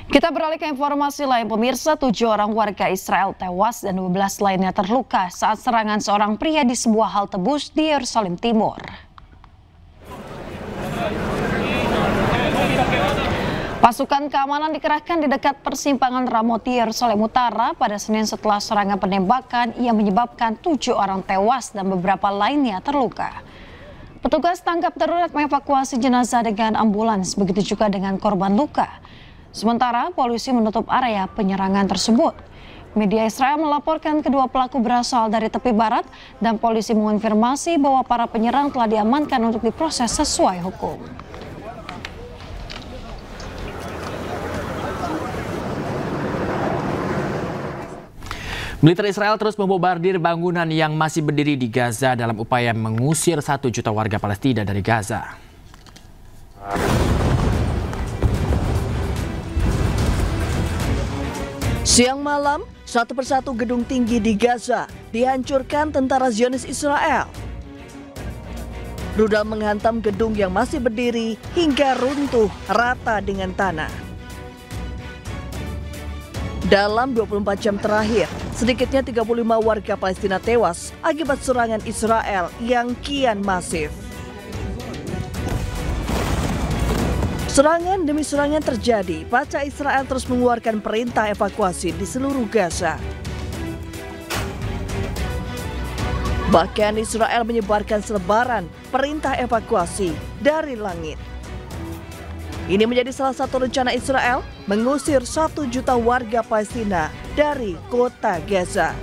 Kita beralih ke informasi lain, pemirsa. 7 orang warga Israel tewas dan 12 lainnya terluka saat serangan seorang pria di sebuah halte bus di Yerusalem Timur. Pasukan keamanan dikerahkan di dekat persimpangan Ramoti Yerusalem Utara pada Senin setelah serangan penembakan yang menyebabkan 7 orang tewas dan beberapa lainnya terluka. Petugas tangkap darurat mengevakuasi jenazah dengan ambulans, begitu juga dengan korban luka. Sementara polisi menutup area penyerangan tersebut. Media Israel melaporkan kedua pelaku berasal dari tepi barat dan polisi mengonfirmasi bahwa para penyerang telah diamankan untuk diproses sesuai hukum. Militer Israel terus membombardir bangunan yang masih berdiri di Gaza dalam upaya mengusir 1 juta warga Palestina dari Gaza. Siang malam, satu persatu gedung tinggi di Gaza dihancurkan tentara Zionis Israel. Rudal menghantam gedung yang masih berdiri hingga runtuh rata dengan tanah. Dalam 24 jam terakhir, sedikitnya 35 warga Palestina tewas akibat serangan Israel yang kian masif. Serangan demi serangan terjadi pasca Israel terus mengeluarkan perintah evakuasi di seluruh Gaza. Bahkan Israel menyebarkan selebaran perintah evakuasi dari langit. Ini menjadi salah satu rencana Israel mengusir 1 juta warga Palestina dari kota Gaza.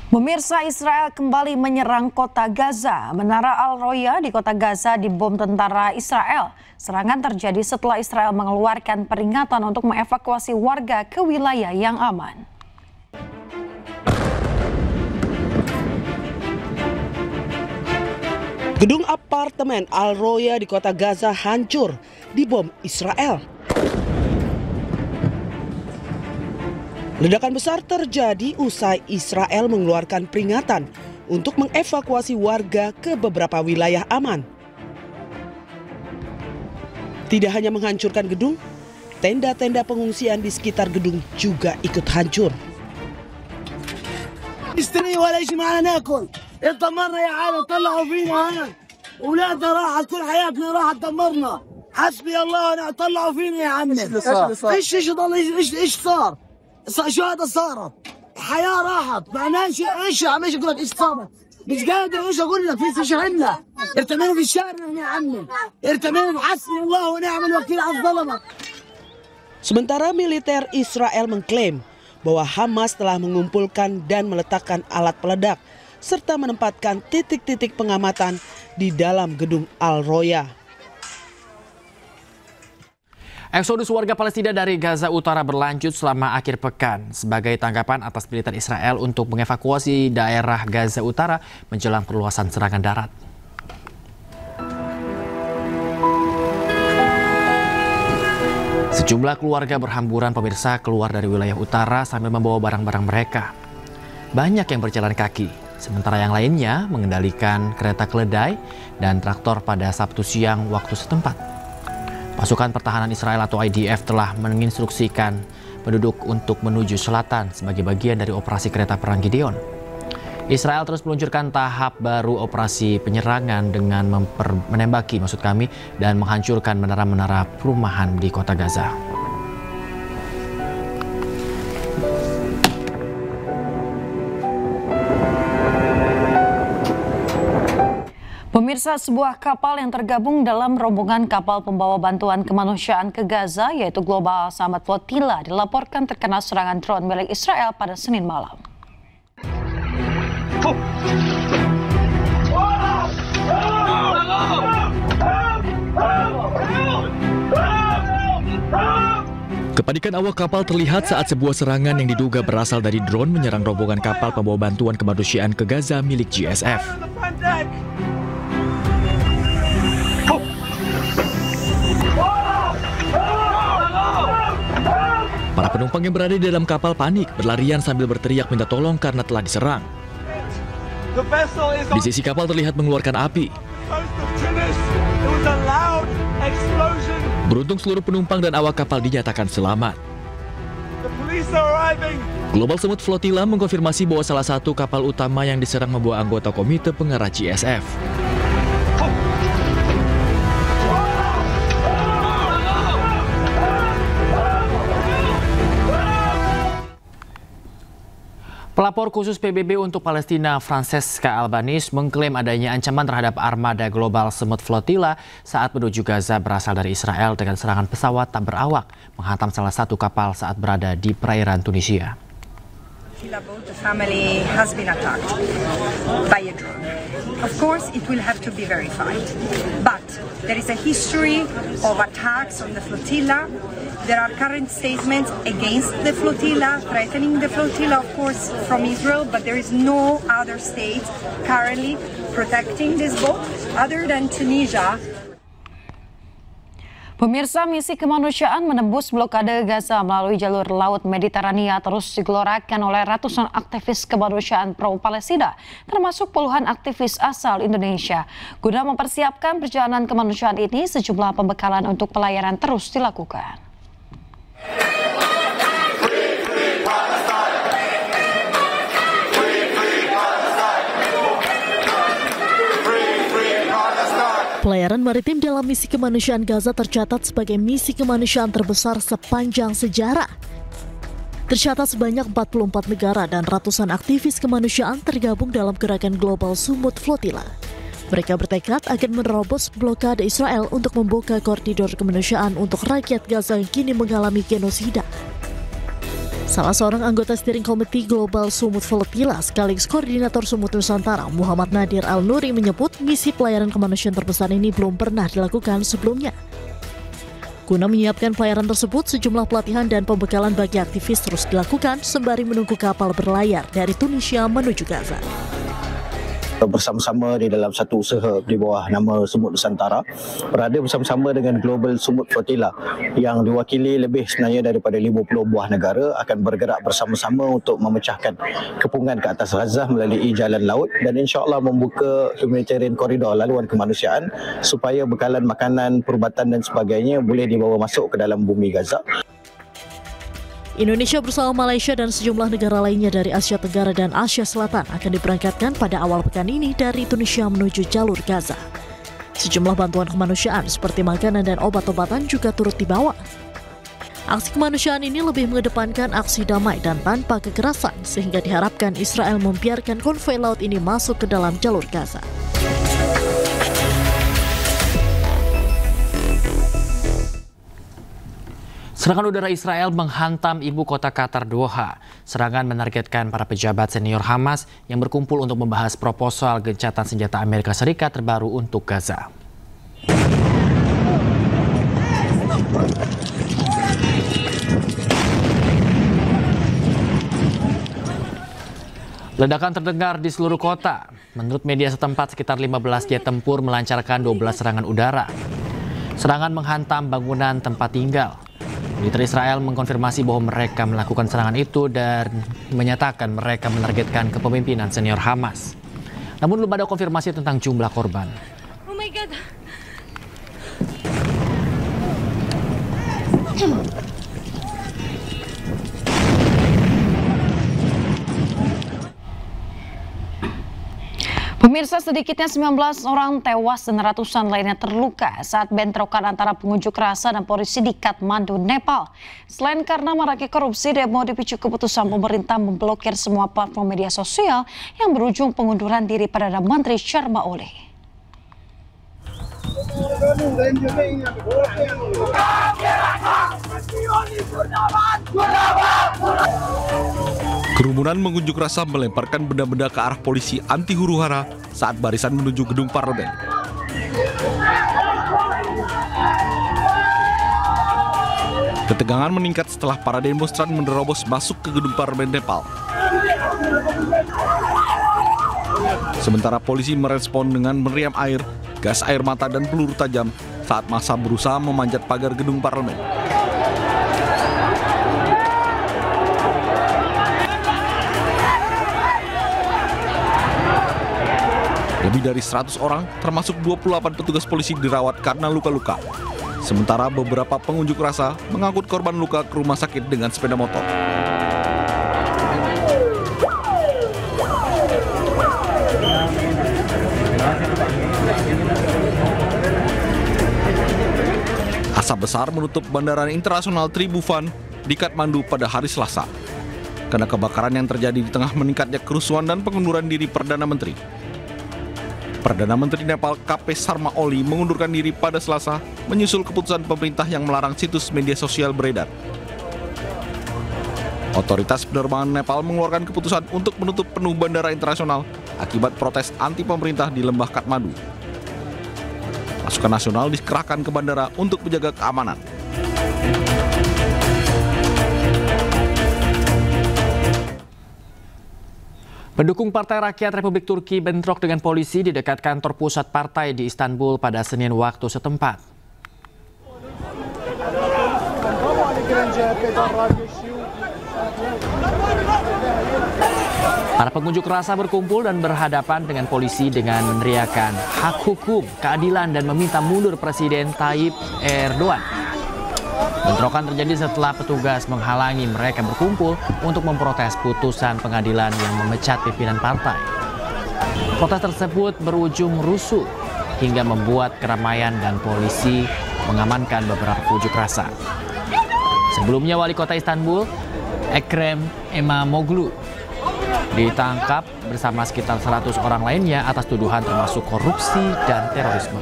Pemirsa, Israel kembali menyerang kota Gaza. Menara Al-Roya di kota Gaza dibom tentara Israel. Serangan terjadi setelah Israel mengeluarkan peringatan untuk mengevakuasi warga ke wilayah yang aman. Gedung apartemen Al-Roya di kota Gaza hancur dibom Israel. Ledakan besar terjadi usai Israel mengeluarkan peringatan untuk mengevakuasi warga ke beberapa wilayah aman. Tidak hanya menghancurkan gedung, tenda-tenda pengungsian di sekitar gedung juga ikut hancur. اتدمرنا يا عالم طلعوا فينا هنا اولادنا راحت كل حياتنا راحت دمرنا حسبي الله ونعم طلعوا فينا يا عمي ايش ضل ايش صار شو هذا صارت الحياه راحت معناه ايش عم ايش اقول لك ايش صارت مش قادر ايش eقول لك في شعبنا ارتمينا في الشارع يا عمي ارتمينا حسبي الله ونعم الوكيل على الظلمه. Sementara militer Israel mengklaim bahwa Hamas telah mengumpulkan dan meletakkan alat peledak serta menempatkan titik-titik pengamatan di dalam gedung Al-Roya. Eksodus warga Palestina dari Gaza Utara berlanjut selama akhir pekan sebagai tanggapan atas militer Israel untuk mengevakuasi daerah Gaza Utara menjelang perluasan serangan darat. Sejumlah keluarga berhamburan pemirsa keluar dari wilayah utara sambil membawa barang-barang mereka. Banyak yang berjalan kaki, sementara yang lainnya mengendalikan kereta keledai dan traktor pada Sabtu siang waktu setempat. Pasukan pertahanan Israel atau IDF telah menginstruksikan penduduk untuk menuju selatan sebagai bagian dari operasi kereta perang Gideon. Israel terus meluncurkan tahap baru operasi penyerangan dengan menembaki dan menghancurkan menara-menara perumahan di kota Gaza. Pemirsa, sebuah kapal yang tergabung dalam rombongan kapal pembawa bantuan kemanusiaan ke Gaza, yaitu Global Samad Flotilla, dilaporkan terkena serangan drone milik Israel pada Senin malam. Kepanikan awak kapal terlihat saat sebuah serangan yang diduga berasal dari drone menyerang rombongan kapal pembawa bantuan kemanusiaan ke Gaza milik GSF. Para penumpang yang berada di dalam kapal panik, berlarian sambil berteriak minta tolong karena telah diserang. Di sisi kapal terlihat mengeluarkan api. Beruntung seluruh penumpang dan awak kapal dinyatakan selamat. Global Smooth Flotilla mengkonfirmasi bahwa salah satu kapal utama yang diserang membawa anggota komite pengarah GSF. Pelapor khusus PBB untuk Palestina, Francesca Albanese, mengklaim adanya ancaman terhadap armada Global Smooth Flotilla saat menuju Gaza berasal dari Israel dengan serangan pesawat tak berawak menghantam salah satu kapal saat berada di perairan Tunisia. The family has been attacked by a drone. Of course, it will have to be verified. But there is a history of attacks on the flotilla. There are current statements against the flotilla, threatening the flotilla, of course, from Israel, but there is no other state currently protecting this boat other than Tunisia. Pemirsa, misi kemanusiaan menembus blokade Gaza melalui jalur laut Mediterania terus digelorakan oleh ratusan aktivis kemanusiaan pro-Palestina, termasuk puluhan aktivis asal Indonesia. Guna mempersiapkan perjalanan kemanusiaan ini, sejumlah pembekalan untuk pelayaran terus dilakukan. Pelayaran maritim dalam misi kemanusiaan Gaza tercatat sebagai misi kemanusiaan terbesar sepanjang sejarah. Tercatat sebanyak 44 negara dan ratusan aktivis kemanusiaan tergabung dalam gerakan Global Smooth Flotilla. Mereka bertekad akan menerobos blokade Israel untuk membuka koridor kemanusiaan untuk rakyat Gaza yang kini mengalami genosida. Salah seorang anggota steering committee Global Smooth Flotilla sekaligus koordinator Sumut Nusantara, Muhammad Nadir Al-Nuri, menyebut misi pelayaran kemanusiaan terbesar ini belum pernah dilakukan sebelumnya. Guna menyiapkan pelayaran tersebut, sejumlah pelatihan dan pembekalan bagi aktivis terus dilakukan sembari menunggu kapal berlayar dari Tunisia menuju Gaza. Bersama-sama di dalam satu usaha di bawah nama Sumut Nusantara, berada bersama-sama dengan Global Smooth Flotilla yang diwakili lebih sebenarnya daripada 50 buah negara, akan bergerak bersama-sama untuk memecahkan kepungan ke atas Gaza melalui jalan laut dan insya-Allah membuka humanitarian koridor laluan kemanusiaan supaya bekalan makanan, perubatan dan sebagainya boleh dibawa masuk ke dalam bumi Gaza. Indonesia bersama Malaysia dan sejumlah negara lainnya dari Asia Tenggara dan Asia Selatan akan diberangkatkan pada awal pekan ini dari Tunisia menuju jalur Gaza. Sejumlah bantuan kemanusiaan seperti makanan dan obat-obatan juga turut dibawa. Aksi kemanusiaan ini lebih mengedepankan aksi damai dan tanpa kekerasan, sehingga diharapkan Israel membiarkan konvoi laut ini masuk ke dalam jalur Gaza. Serangan udara Israel menghantam ibu kota Qatar, Doha. Serangan menargetkan para pejabat senior Hamas yang berkumpul untuk membahas proposal gencatan senjata Amerika Serikat terbaru untuk Gaza. Ledakan terdengar di seluruh kota. Menurut media setempat, sekitar 15 jet tempur melancarkan 12 serangan udara. Serangan menghantam bangunan tempat tinggal. Militer Israel mengkonfirmasi bahwa mereka melakukan serangan itu dan menyatakan mereka menargetkan kepemimpinan senior Hamas. Namun belum ada konfirmasi tentang jumlah korban. Oh my God. Pemirsa, sedikitnya 19 orang tewas dan ratusan lainnya terluka saat bentrokan antara pengunjuk rasa dan polisi di Kathmandu, Nepal. Selain karena maraknya korupsi, demo dipicu keputusan pemerintah memblokir semua platform media sosial yang berujung pengunduran diri Perdana Menteri Sharma Oly. Kerumunan mengunjuk rasa melemparkan benda-benda ke arah polisi anti huru-hara saat barisan menuju gedung parlemen. Ketegangan meningkat setelah para demonstran menerobos masuk ke gedung parlemen Nepal. Sementara polisi merespon dengan meriam air, gas air mata dan peluru tajam saat massa berusaha memanjat pagar gedung parlemen. Lebih dari 100 orang, termasuk 28 petugas polisi dirawat karena luka-luka. Sementara beberapa pengunjuk rasa mengangkut korban luka ke rumah sakit dengan sepeda motor. Asap besar menutup Bandara Internasional Tribhuvan di Kathmandu pada hari Selasa. Karena kebakaran yang terjadi di tengah meningkatnya kerusuhan dan pengunduran diri Perdana Menteri. Perdana Menteri Nepal KP Sharma Oli mengundurkan diri pada Selasa menyusul keputusan pemerintah yang melarang situs media sosial beredar. Otoritas penerbangan Nepal mengeluarkan keputusan untuk menutup penuh bandara internasional akibat protes anti pemerintah di lembah Kathmandu. Pasukan nasional dikerahkan ke bandara untuk menjaga keamanan. Pendukung Partai Rakyat Republik Turki bentrok dengan polisi di dekat kantor pusat partai di Istanbul pada Senin waktu setempat. Para pengunjuk rasa berkumpul dan berhadapan dengan polisi dengan meneriakan hak hukum, keadilan dan meminta mundur Presiden Tayyip Erdogan. Bentrokan terjadi setelah petugas menghalangi mereka berkumpul untuk memprotes putusan pengadilan yang memecat pimpinan partai. Protes tersebut berujung rusuh hingga membuat keramaian dan polisi mengamankan beberapa pengunjuk rasa. Sebelumnya Wali Kota Istanbul, Ekrem İmamoğlu, ditangkap bersama sekitar 100 orang lainnya atas tuduhan termasuk korupsi dan terorisme.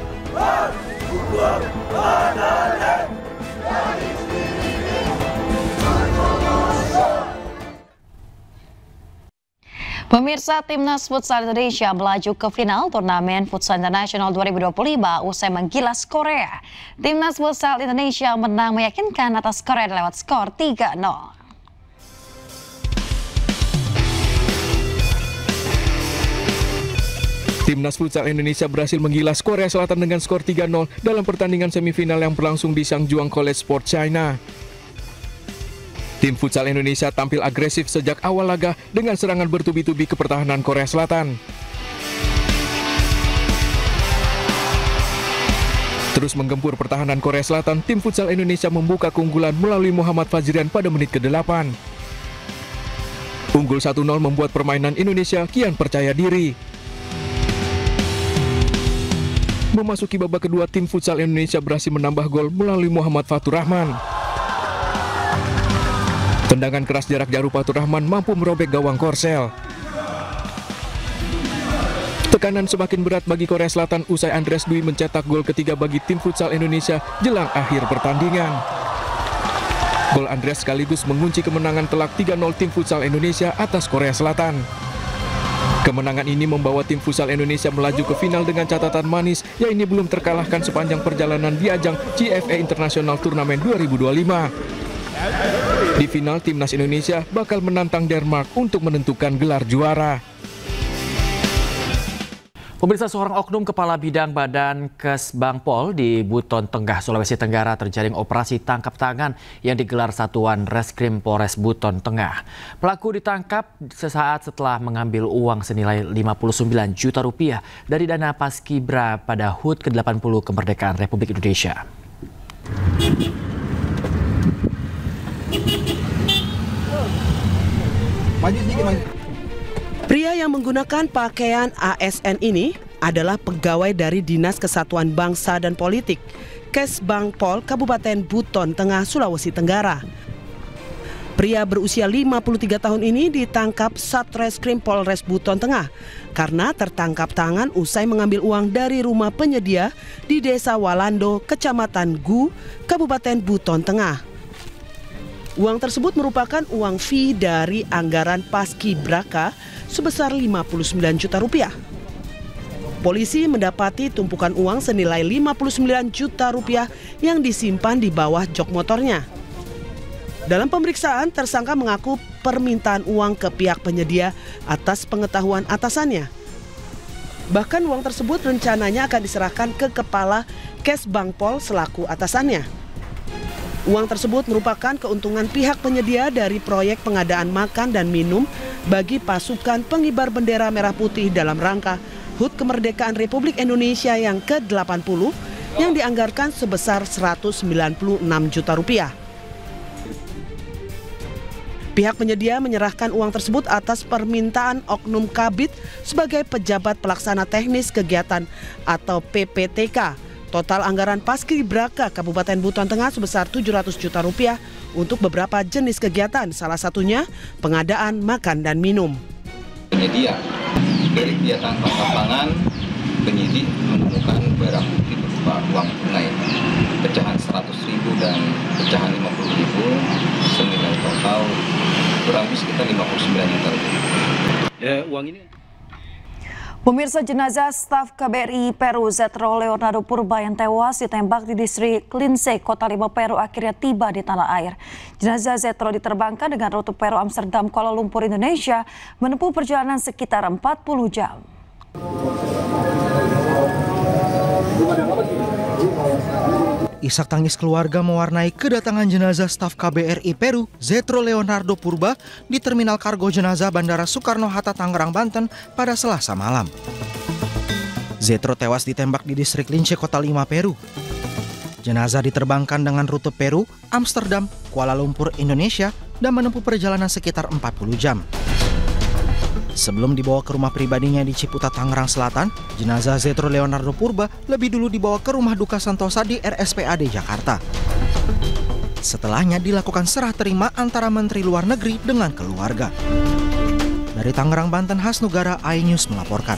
Pemirsa, Timnas Futsal Indonesia melaju ke final turnamen Futsal Internasional 2025 usai menggilas Korea. Timnas Futsal Indonesia menang meyakinkan atas Korea lewat skor 3-0. Timnas Futsal Indonesia berhasil menggilas Korea Selatan dengan skor 3-0 dalam pertandingan semifinal yang berlangsung di Sangjuang College Sport China. Tim Futsal Indonesia tampil agresif sejak awal laga dengan serangan bertubi-tubi ke pertahanan Korea Selatan. Terus menggempur pertahanan Korea Selatan, tim Futsal Indonesia membuka keunggulan melalui Muhammad Fajrian pada menit ke-8. Unggul 1-0 membuat permainan Indonesia kian percaya diri. Memasuki babak kedua, tim Futsal Indonesia berhasil menambah gol melalui Muhammad Fatur Rahman. Tendangan keras jarak jauh Fatur Rahman mampu merobek gawang Korsel. Tekanan semakin berat bagi Korea Selatan usai Andreas Dwi mencetak gol ketiga bagi tim Futsal Indonesia jelang akhir pertandingan. Gol Andreas sekaligus mengunci kemenangan telak 3-0 tim Futsal Indonesia atas Korea Selatan. Kemenangan ini membawa tim Futsal Indonesia melaju ke final dengan catatan manis, yaitu belum terkalahkan sepanjang perjalanan di ajang GFA International Turnamen 2025. Di final, Timnas Indonesia bakal menantang Denmark untuk menentukan gelar juara. Pemirsa, seorang oknum kepala bidang Badan Kesbangpol di Buton Tengah, Sulawesi Tenggara terjaring operasi tangkap tangan yang digelar Satuan Reskrim Polres Buton Tengah. Pelaku ditangkap sesaat setelah mengambil uang senilai 59 juta rupiah dari dana Paskibra pada HUT ke-80 kemerdekaan Republik Indonesia. Pria yang menggunakan pakaian ASN ini adalah pegawai dari Dinas Kesatuan Bangsa dan Politik, Kesbangpol Kabupaten Buton Tengah, Sulawesi Tenggara. Pria berusia 53 tahun ini ditangkap Satreskrim Polres Buton Tengah karena tertangkap tangan usai mengambil uang dari rumah penyedia di Desa Walando, Kecamatan Gu, Kabupaten Buton Tengah. Uang tersebut merupakan uang fee dari anggaran Paskibraka sebesar 59 juta rupiah. Polisi mendapati tumpukan uang senilai 59 juta rupiah yang disimpan di bawah jok motornya. Dalam pemeriksaan, tersangka mengaku permintaan uang ke pihak penyedia atas pengetahuan atasannya. Bahkan uang tersebut rencananya akan diserahkan ke Kepala Kesbangpol selaku atasannya. Uang tersebut merupakan keuntungan pihak penyedia dari proyek pengadaan makan dan minum bagi pasukan pengibar bendera merah putih dalam rangka HUT Kemerdekaan Republik Indonesia yang ke-80 yang dianggarkan sebesar 196 juta rupiah. Pihak penyedia menyerahkan uang tersebut atas permintaan Oknum Kabid sebagai pejabat pelaksana teknis kegiatan atau PPTK. Total anggaran Paskibraka Kabupaten Buton Tengah sebesar 700 juta rupiah untuk beberapa jenis kegiatan, salah satunya pengadaan makan dan minum. Penyedia dari kegiatan pasar pangan, penyidik menemukan barang bukti berupa uang tunai pecahan 100.000 dan pecahan 50.000 senilai total kurang lebih sekitar 59 juta rupiah. Uang ini. Pemirsa, jenazah staf KBRI Peru Zetro Leonardo Purba yang tewas ditembak di distrik Lince, Kota Lima, Peru akhirnya tiba di tanah air. Jenazah Zetro diterbangkan dengan rute Peru Amsterdam Kuala Lumpur Indonesia menempuh perjalanan sekitar 40 jam. Isak tangis keluarga mewarnai kedatangan jenazah staf KBRI Peru Zetro Leonardo Purba di Terminal Kargo Jenazah Bandara Soekarno-Hatta, Tangerang, Banten pada Selasa malam. Zetro tewas ditembak di distrik Lince, Kota Lima, Peru. Jenazah diterbangkan dengan rute Peru, Amsterdam, Kuala Lumpur, Indonesia dan menempuh perjalanan sekitar 40 jam. Sebelum dibawa ke rumah pribadinya di Ciputat, Tangerang Selatan, jenazah Zetro Leonardo Purba lebih dulu dibawa ke rumah duka Santosa di RSPAD Jakarta. Setelahnya dilakukan serah terima antara Menteri Luar Negeri dengan keluarga. Dari Tangerang, Banten, Hasnugara, iNews melaporkan.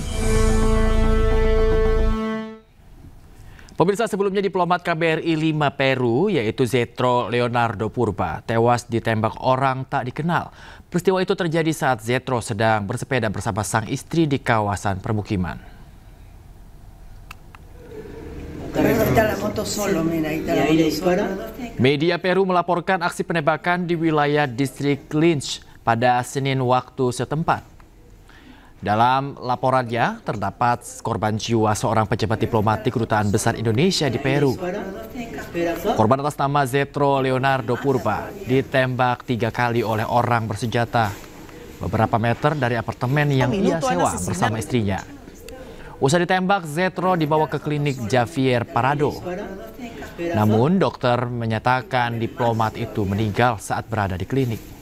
Pemirsa, sebelumnya diplomat KBRI 5 Peru yaitu Zetro Leonardo Purba tewas ditembak orang tak dikenal. Peristiwa itu terjadi saat Zetro sedang bersepeda bersama sang istri di kawasan permukiman. Media Peru melaporkan aksi penembakan di wilayah distrik Lince pada Senin waktu setempat. Dalam laporannya, terdapat korban jiwa seorang pejabat diplomatik Kedutaan Besar Indonesia di Peru. Korban atas nama Zetro Leonardo Purba ditembak 3 kali oleh orang bersenjata beberapa meter dari apartemen yang ia sewa bersama istrinya. Usai ditembak, Zetro dibawa ke klinik Javier Parado. Namun, dokter menyatakan diplomat itu meninggal saat berada di klinik.